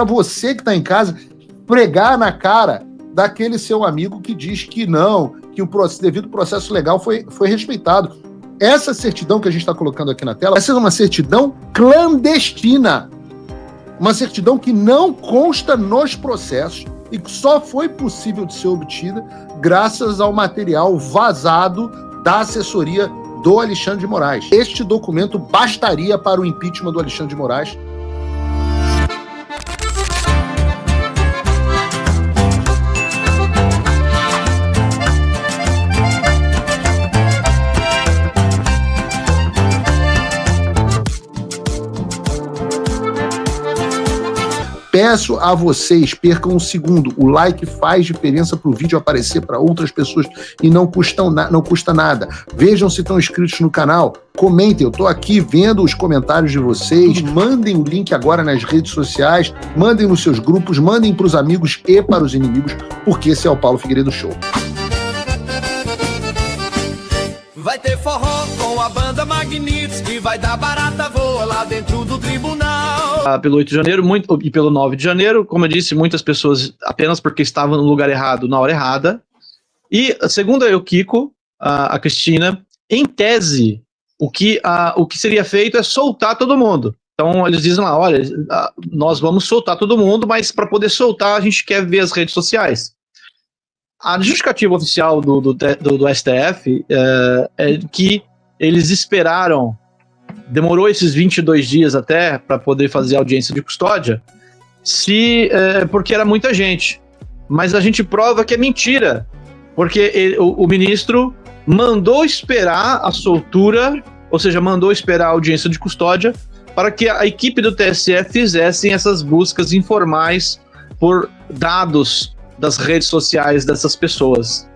você que está em casa pregar na cara daquele seu amigo que diz que não, que o devido processo legal foi respeitado. Essa certidão que a gente está colocando aqui na tela, essa é uma certidão clandestina, uma certidão que não consta nos processos e que só foi possível de ser obtida graças ao material vazado da assessoria do Alexandre de Moraes. Este documento bastaria para o impeachment do Alexandre de Moraes. Peço a vocês, percam um segundo. O like faz diferença para o vídeo aparecer para outras pessoas e não custa nada. Vejam se estão inscritos no canal. Comentem, eu estou aqui vendo os comentários de vocês. Mandem o link agora nas redes sociais. Mandem nos seus grupos, mandem para os amigos e para os inimigos, porque esse é o Paulo Figueiredo Show. Vai ter forró com a banda Magnitos, que vai dar barata voa lá dentro do tribunal. Pelo 8 de janeiro e pelo 9 de janeiro, como eu disse, muitas pessoas apenas porque estavam no lugar errado, na hora errada. E, segundo a Kiko, a Cristina, em tese, o que seria feito é soltar todo mundo. Então, eles dizem lá, olha, nós vamos soltar todo mundo, mas para poder soltar, a gente quer ver as redes sociais. A justificativa oficial do STF é que eles esperaram, demorou esses 22 dias até para poder fazer audiência de custódia, porque era muita gente. Mas a gente prova que é mentira, porque o ministro mandou esperar a soltura, ou seja, mandou esperar a audiência de custódia para que a equipe do TSE fizessem essas buscas informais por dados das redes sociais dessas pessoas.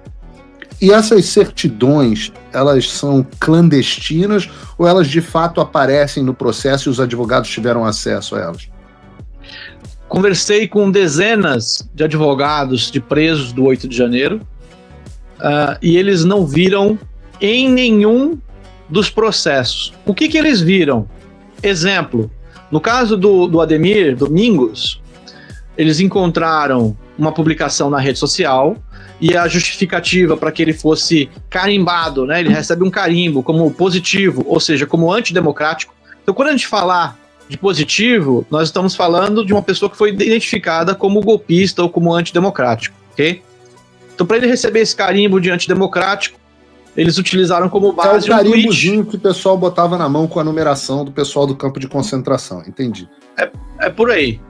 E essas certidões, elas são clandestinas ou elas de fato aparecem no processo e os advogados tiveram acesso a elas? Conversei com dezenas de advogados de presos do 8 de janeiro e eles não viram em nenhum dos processos. O que eles viram? Exemplo, no caso do Ademir Domingos, eles encontraram uma publicação na rede social e a justificativa para que ele fosse carimbado, né? Ele recebe um carimbo como positivo, ou seja, como antidemocrático. Então, quando a gente falar de positivo, nós estamos falando de uma pessoa que foi identificada como golpista ou como antidemocrático, ok? Então, para ele receber esse carimbo de antidemocrático, eles utilizaram como base um carimbozinho que o pessoal botava na mão com a numeração do pessoal do campo de concentração, entendi. É por aí.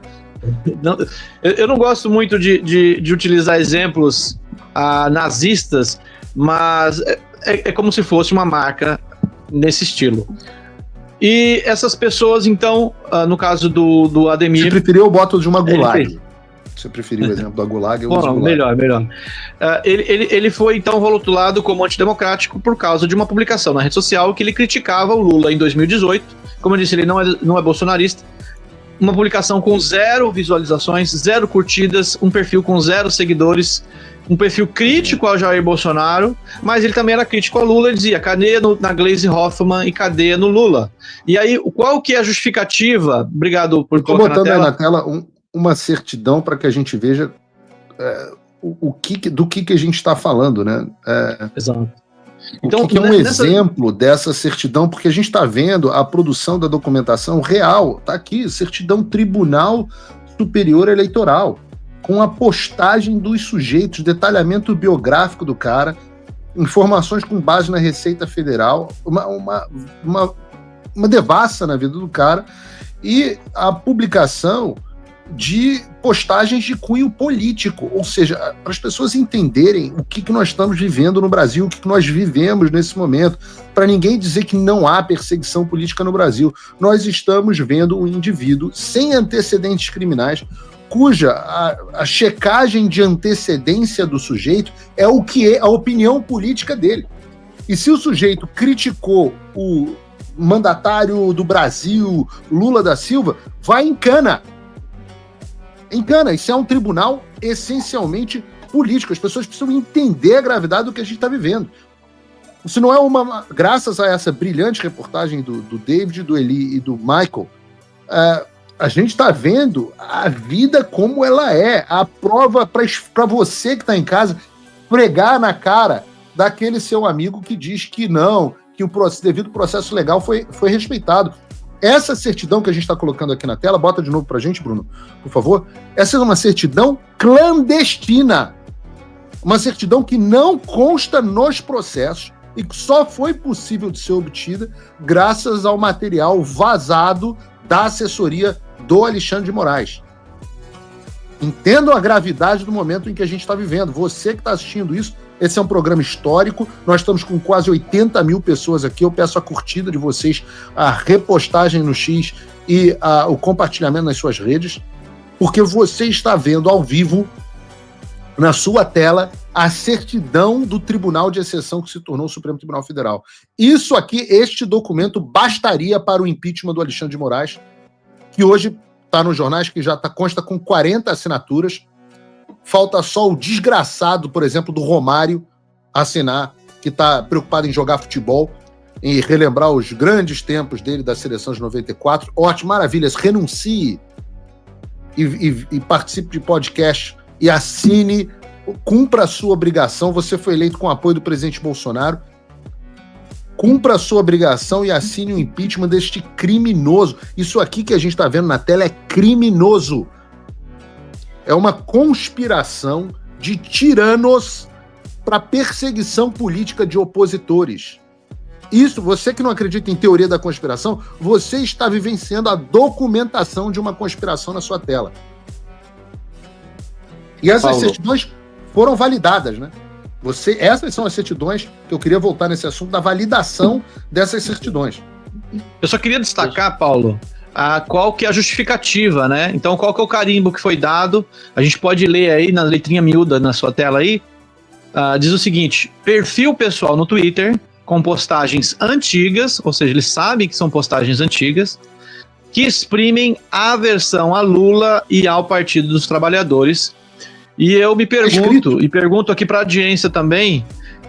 Eu não gosto muito de utilizar exemplos nazistas, mas é como se fosse uma marca nesse estilo. E essas pessoas, então, no caso do Ademir... Se preferiu, eu boto de uma gulag. Se preferiu o exemplo da gulag, eu uso gulag. Melhor. Ele foi, então, rotulado como antidemocrático por causa de uma publicação na rede social que ele criticava o Lula em 2018. Como eu disse, ele não é bolsonarista. Uma publicação com 0 visualizações, 0 curtidas, um perfil com 0 seguidores, um perfil crítico ao Jair Bolsonaro, mas ele também era crítico ao Lula. Ele dizia, cadeia na Gleisi Hoffmann e cadeia no Lula. E aí, qual que é a justificativa? Obrigado por colocar na tela. Estou botando aí na tela uma certidão para que a gente veja do que a gente está falando, né? Exato. Então, o que é um exemplo dessa certidão, porque a gente está vendo a produção da documentação real, está aqui, certidão Tribunal Superior Eleitoral, com a postagem dos sujeitos, detalhamento biográfico do cara, informações com base na Receita Federal, uma devassa na vida do cara, e a publicação de postagens de cunho político, ou seja, para as pessoas entenderem o que nós estamos vivendo no Brasil, o que nós vivemos nesse momento, para ninguém dizer que não há perseguição política no Brasil. Nós estamos vendo um indivíduo sem antecedentes criminais, cuja a checagem de antecedência do sujeito é o que é a opinião política dele. E se o sujeito criticou o mandatário do Brasil, Lula da Silva, vai em cana. Isso é um tribunal essencialmente político. As pessoas precisam entender a gravidade do que a gente está vivendo. Se não é graças a essa brilhante reportagem do David, do Eli e do Michael, A gente está vendo a vida como ela é. A prova para você que está em casa pregar na cara daquele seu amigo que diz que não, que o devido processo legal foi respeitado. Essa certidão que a gente está colocando aqui na tela, bota de novo para a gente, Bruno, por favor. Essa é uma certidão clandestina. Uma certidão que não consta nos processos e que só foi possível de ser obtida graças ao material vazado da assessoria do Alexandre de Moraes. Entendam a gravidade do momento em que a gente está vivendo. Você que está assistindo isso, esse é um programa histórico, nós estamos com quase 80 mil pessoas aqui, eu peço a curtida de vocês, a repostagem no X e o compartilhamento nas suas redes, porque você está vendo ao vivo, na sua tela, a certidão do Tribunal de Exceção que se tornou o Supremo Tribunal Federal. Isso aqui, este documento, bastaria para o impeachment do Alexandre de Moraes, que hoje está nos jornais, que já consta com 40 assinaturas. Falta só o desgraçado, por exemplo, do Romário assinar, que está preocupado em jogar futebol, em relembrar os grandes tempos dele da seleção de 94. Ótimo, maravilhas, renuncie e participe de podcast e assine, cumpra a sua obrigação. Você foi eleito com o apoio do presidente Bolsonaro. Cumpra a sua obrigação e assine o impeachment deste criminoso. Isso aqui que a gente está vendo na tela é criminoso. É uma conspiração de tiranos para perseguição política de opositores. Isso, você que não acredita em teoria da conspiração, você está vivenciando a documentação de uma conspiração na sua tela. E essas certidões foram validadas, né? Essas são as certidões que eu queria voltar nesse assunto da validação dessas certidões. Eu só queria destacar, Paulo, qual que é a justificativa, né? Então, qual que é o carimbo que foi dado? A gente pode ler aí na letrinha miúda na sua tela aí. Diz o seguinte: perfil pessoal no Twitter com postagens antigas, ou seja, eles sabem que são postagens antigas, que exprimem aversão a Lula e ao Partido dos Trabalhadores. E eu me pergunto, e pergunto aqui para a audiência também,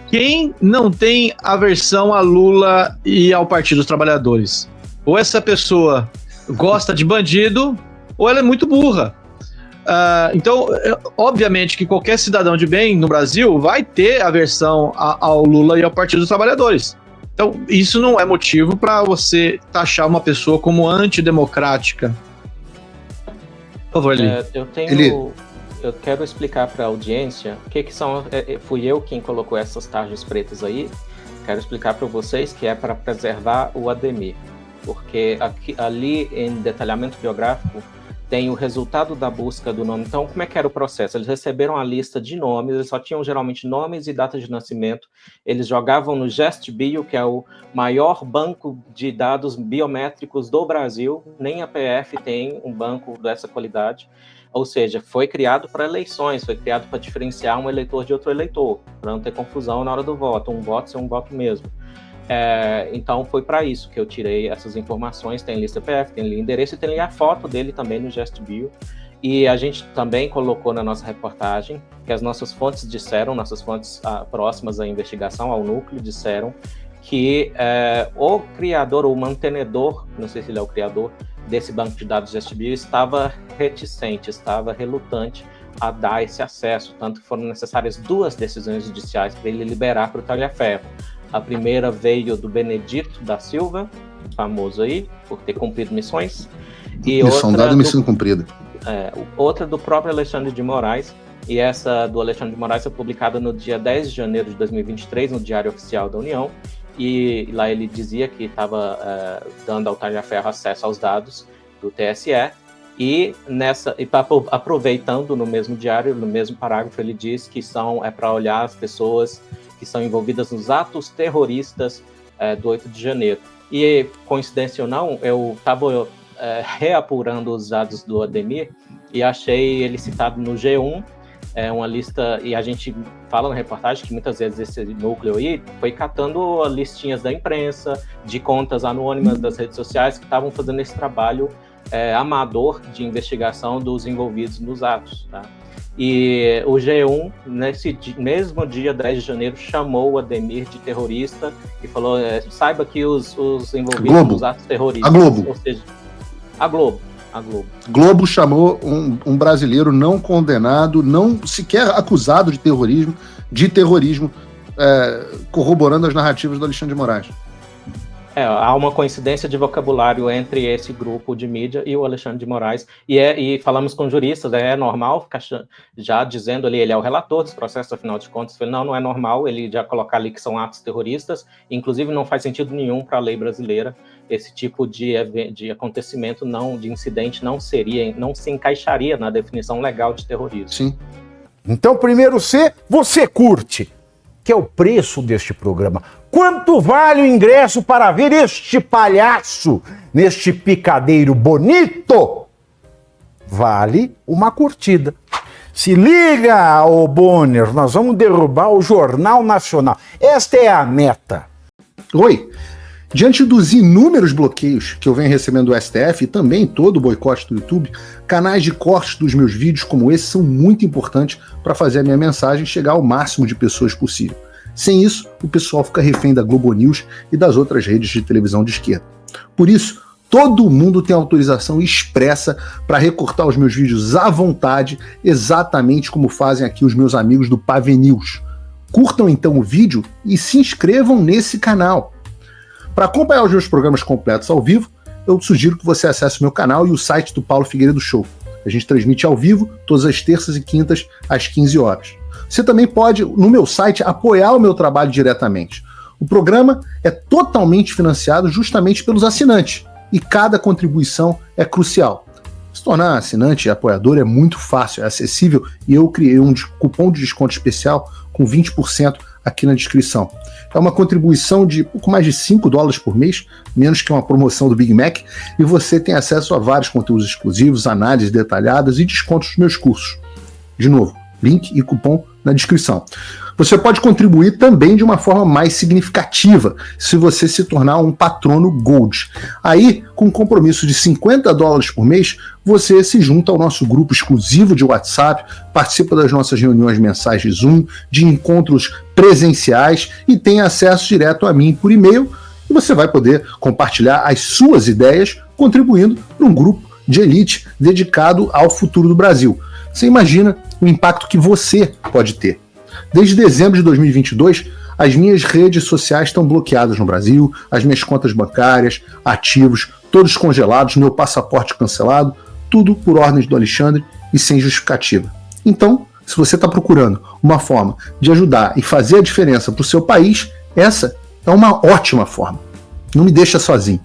quem não tem aversão a Lula e ao Partido dos Trabalhadores? Ou essa pessoa gosta de bandido, ou ela é muito burra. Então, obviamente que qualquer cidadão de bem no Brasil vai ter aversão ao Lula e ao Partido dos Trabalhadores. Então, isso não é motivo para você taxar uma pessoa como antidemocrática. Por favor, Eli. Eu quero explicar para a audiência o que são. Fui eu quem colocou essas tarjas pretas aí. Quero explicar para vocês que é para preservar o Ademir, porque ali em detalhamento biográfico tem o resultado da busca do nome. Então, como é que era o processo? Eles receberam a lista de nomes, eles só tinham geralmente nomes e data de nascimento. Eles jogavam no GestBio, que é o maior banco de dados biométricos do Brasil. Nem a PF tem um banco dessa qualidade. Ou seja, foi criado para eleições, foi criado para diferenciar um eleitor de outro eleitor, para não ter confusão na hora do voto, um voto ser um voto mesmo. Então foi para isso que eu tirei essas informações. Tem lista PF, tem ali endereço e tem ali a foto dele também no GestBio. E a gente também colocou na nossa reportagem que as nossas fontes disseram, nossas fontes próximas à investigação, ao núcleo, disseram que o criador ou mantenedor, não sei se ele é o criador, desse banco de dados GestBio estava reticente, estava relutante a dar esse acesso, tanto que foram necessárias 2 decisões judiciais para ele liberar para o Talhaferro. A primeira veio do Benedito da Silva, famoso aí, por ter cumprido missões. E missão dada e missão cumprida. Outra do próprio Alexandre de Moraes, e essa do Alexandre de Moraes foi publicada no dia 10 de janeiro de 2023, no Diário Oficial da União, e lá ele dizia que estava dando ao Talhaferro acesso aos dados do TSE, e aproveitando no mesmo diário, no mesmo parágrafo, ele diz que é para olhar as pessoas que são envolvidas nos atos terroristas do 8 de janeiro. E, coincidência ou não, eu estava reapurando os dados do Ademir e achei ele citado no G1, uma lista, e a gente fala na reportagem que muitas vezes esse núcleo aí foi catando listinhas da imprensa, de contas anônimas das redes sociais que estavam fazendo esse trabalho amador de investigação dos envolvidos nos atos, tá? E o G1, nesse mesmo dia 10 de janeiro, chamou o Ademir de terrorista e falou, saiba que os envolvidos nos atos terroristas... A Globo. Ou seja, a Globo. A Globo. Globo chamou um brasileiro não condenado, não sequer acusado de terrorismo, corroborando as narrativas do Alexandre de Moraes. Há uma coincidência de vocabulário entre esse grupo de mídia e o Alexandre de Moraes, e falamos com juristas, é normal ficar já dizendo ali, ele é o relator desse processo, afinal de contas, não é normal ele já colocar ali que são atos terroristas, inclusive não faz sentido nenhum para a lei brasileira, esse tipo de acontecimento, de incidente, não se encaixaria na definição legal de terrorismo. Sim. Então, primeiro C, você curte, que é o preço deste programa. Quanto vale o ingresso para ver este palhaço neste picadeiro bonito? Vale uma curtida. Se liga, ô Bonner, nós vamos derrubar o Jornal Nacional. Esta é a meta. Oi. Diante dos inúmeros bloqueios que eu venho recebendo do STF e também todo o boicote do YouTube, canais de cortes dos meus vídeos como esse são muito importantes para fazer a minha mensagem chegar ao máximo de pessoas possível. Sem isso, o pessoal fica refém da Globo News e das outras redes de televisão de esquerda. Por isso, todo mundo tem autorização expressa para recortar os meus vídeos à vontade, exatamente como fazem aqui os meus amigos do Pave News. Curtam então o vídeo e se inscrevam nesse canal. Para acompanhar os meus programas completos ao vivo, eu sugiro que você acesse o meu canal e o site do Paulo Figueiredo Show. A gente transmite ao vivo todas as terças e quintas às 15 horas. Você também pode, no meu site, apoiar o meu trabalho diretamente. O programa é totalmente financiado justamente pelos assinantes e cada contribuição é crucial. Se tornar assinante e apoiador é muito fácil, é acessível e eu criei um cupom de desconto especial com 20% aqui na descrição. É uma contribuição de pouco mais de $5 por mês, menos que uma promoção do Big Mac, e você tem acesso a vários conteúdos exclusivos, análises detalhadas e descontos dos meus cursos. De novo, link e cupom na descrição. Você pode contribuir também de uma forma mais significativa se você se tornar um patrono Gold. Aí, com um compromisso de $50 por mês, você se junta ao nosso grupo exclusivo de WhatsApp, participa das nossas reuniões mensais de Zoom, de encontros presenciais e tem acesso direto a mim por e-mail, e você vai poder compartilhar as suas ideias contribuindo para um grupo de elite dedicado ao futuro do Brasil. Você imagina o impacto que você pode ter. Desde dezembro de 2022, as minhas redes sociais estão bloqueadas no Brasil, as minhas contas bancárias, ativos, todos congelados, meu passaporte cancelado, tudo por ordens do Alexandre e sem justificativa. Então, se você está procurando uma forma de ajudar e fazer a diferença para o seu país, essa é uma ótima forma. Não me deixa sozinho.